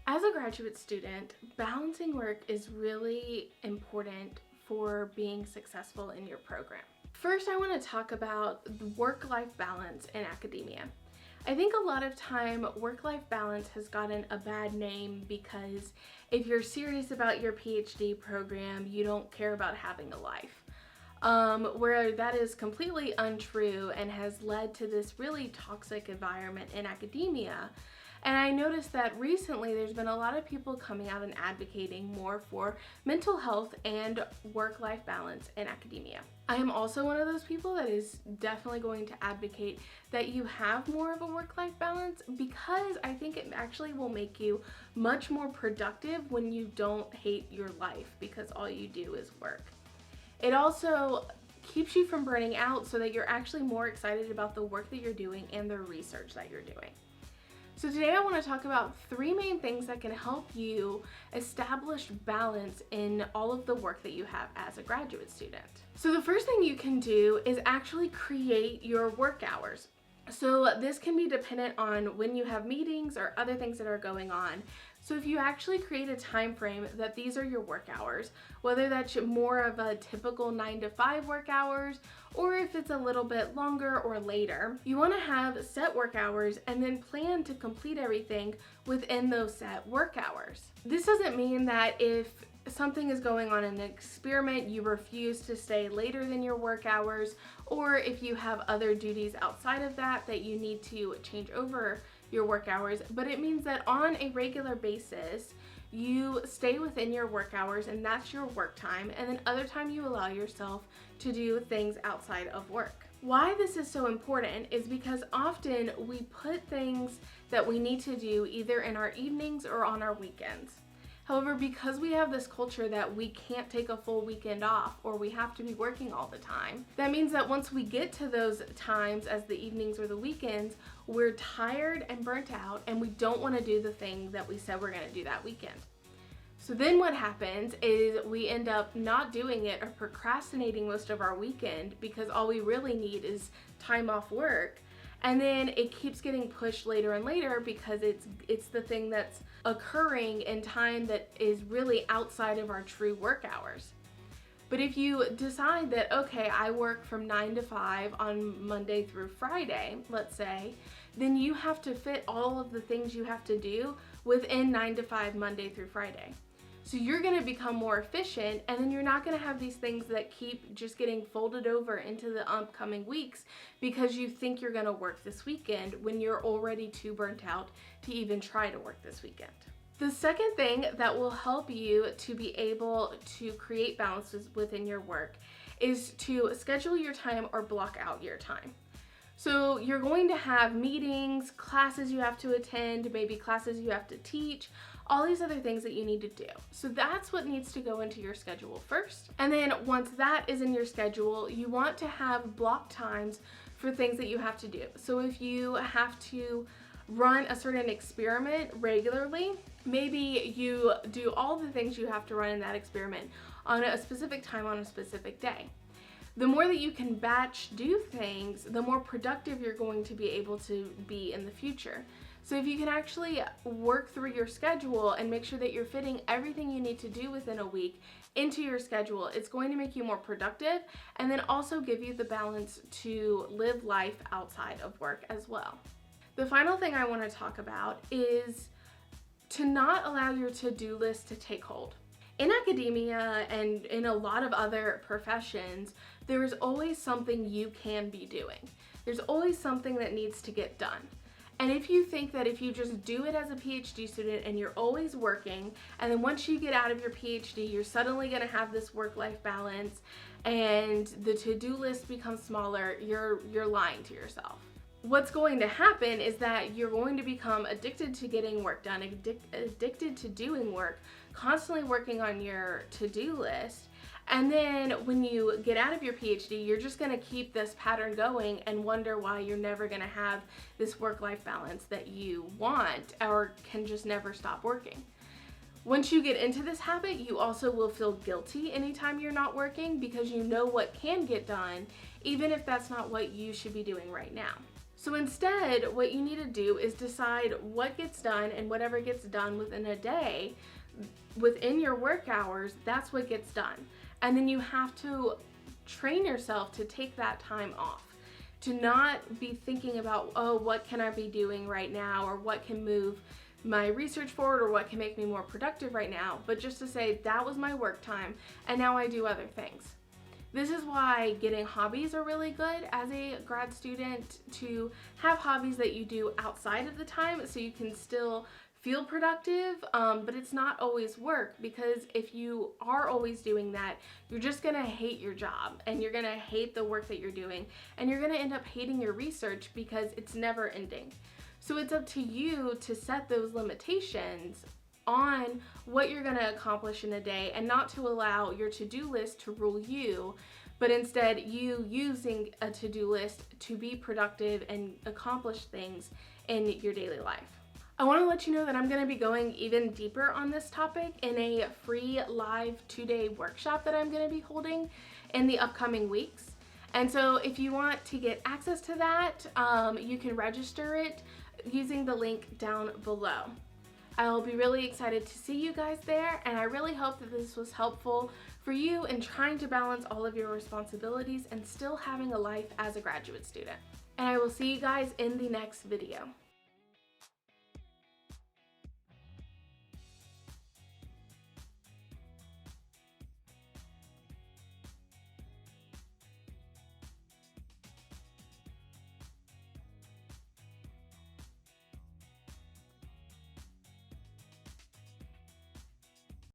As a graduate student, balancing work is really important for being successful in your program. First, I want to talk about the work-life balance in academia. I think a lot of time work-life balance has gotten a bad name because if you're serious about your PhD program, you don't care about having a life. Where that is completely untrue and has led to this really toxic environment in academia. And I noticed that recently there's been a lot of people coming out and advocating more for mental health and work-life balance in academia. I am also one of those people that is definitely going to advocate that you have more of a work-life balance because I think it actually will make you much more productive when you don't hate your life because all you do is work. It also keeps you from burning out so that you're actually more excited about the work that you're doing and the research that you're doing. So today I want to talk about 3 main things that can help you establish balance in all of the work that you have as a graduate student. So the first thing you can do is actually create your work hours. So this can be dependent on when you have meetings or other things that are going on. So if you actually create a time frame that these are your work hours, whether that's more of a typical 9 to 5 work hours, or if it's a little bit longer or later, you want to have set work hours and then plan to complete everything within those set work hours. This doesn't mean that if something is going on in an experiment, you refuse to stay later than your work hours, or if you have other duties outside of that that you need to change over your work hours, but it means that on a regular basis, you stay within your work hours and that's your work time, and then other time you allow yourself to do things outside of work. Why this is so important is because often we put things that we need to do either in our evenings or on our weekends. However, because we have this culture that we can't take a full weekend off or we have to be working all the time, that means that once we get to those times as the evenings or the weekends, we're tired and burnt out and we don't want to do the thing that we said we're going to do that weekend. So then what happens is we end up not doing it or procrastinating most of our weekend because all we really need is time off work. And then it keeps getting pushed later and later because it's the thing that's occurring in time that is really outside of our true work hours. But if you decide that, okay, I work from 9 to 5 on Monday through Friday, let's say, then you have to fit all of the things you have to do within 9 to 5 Monday through Friday. So you're going to become more efficient, and then you're not going to have these things that keep just getting folded over into the upcoming weeks because you think you're going to work this weekend when you're already too burnt out to even try to work this weekend. The second thing that will help you to be able to create balances within your work is to schedule your time or block out your time. So you're going to have meetings, classes you have to attend, maybe classes you have to teach, all these other things that you need to do. So that's what needs to go into your schedule first. And then once that is in your schedule, you want to have block times for things that you have to do. So if you have to run a certain experiment regularly, maybe you do all the things you have to run in that experiment on a specific time on a specific day. The more that you can batch do things, the more productive you're going to be able to be in the future. So if you can actually work through your schedule and make sure that you're fitting everything you need to do within a week into your schedule, it's going to make you more productive and then also give you the balance to live life outside of work as well. The final thing I want to talk about is to not allow your to-do list to take hold. In academia and in a lot of other professions, there is always something you can be doing. There's always something that needs to get done. And if you think that if you just do it as a PhD student and you're always working, and then once you get out of your PhD, you're suddenly going to have this work-life balance and the to-do list becomes smaller, you're lying to yourself. What's going to happen is that you're going to become addicted to getting work done, addicted to doing work, constantly working on your to-do list. And then when you get out of your PhD, you're just going to keep this pattern going and wonder why you're never going to have this work-life balance that you want or can just never stop working. Once you get into this habit, you also will feel guilty anytime you're not working because you know what can get done, even if that's not what you should be doing right now. So instead, what you need to do is decide what gets done, and whatever gets done within a day, within your work hours, that's what gets done. And then you have to train yourself to take that time off, to not be thinking about, oh, what can I be doing right now, or what can move my research forward, or what can make me more productive right now, but just to say that was my work time and now I do other things. This is why getting hobbies are really good as a grad student, to have hobbies that you do outside of the time so you can still feel productive, but it's not always work, because if you are always doing that, you're just gonna hate your job, and you're gonna hate the work that you're doing, and you're gonna end up hating your research because it's never ending. So it's up to you to set those limitations on what you're gonna accomplish in a day, and not to allow your to-do list to rule you, but instead you using a to-do list to be productive and accomplish things in your daily life. I want to let you know that I'm going to be going even deeper on this topic in a free live 2-day workshop that I'm going to be holding in the upcoming weeks. And so if you want to get access to that, you can register it using the link down below. I'll be really excited to see you guys there, and I really hope that this was helpful for you in trying to balance all of your responsibilities and still having a life as a graduate student. And I will see you guys in the next video.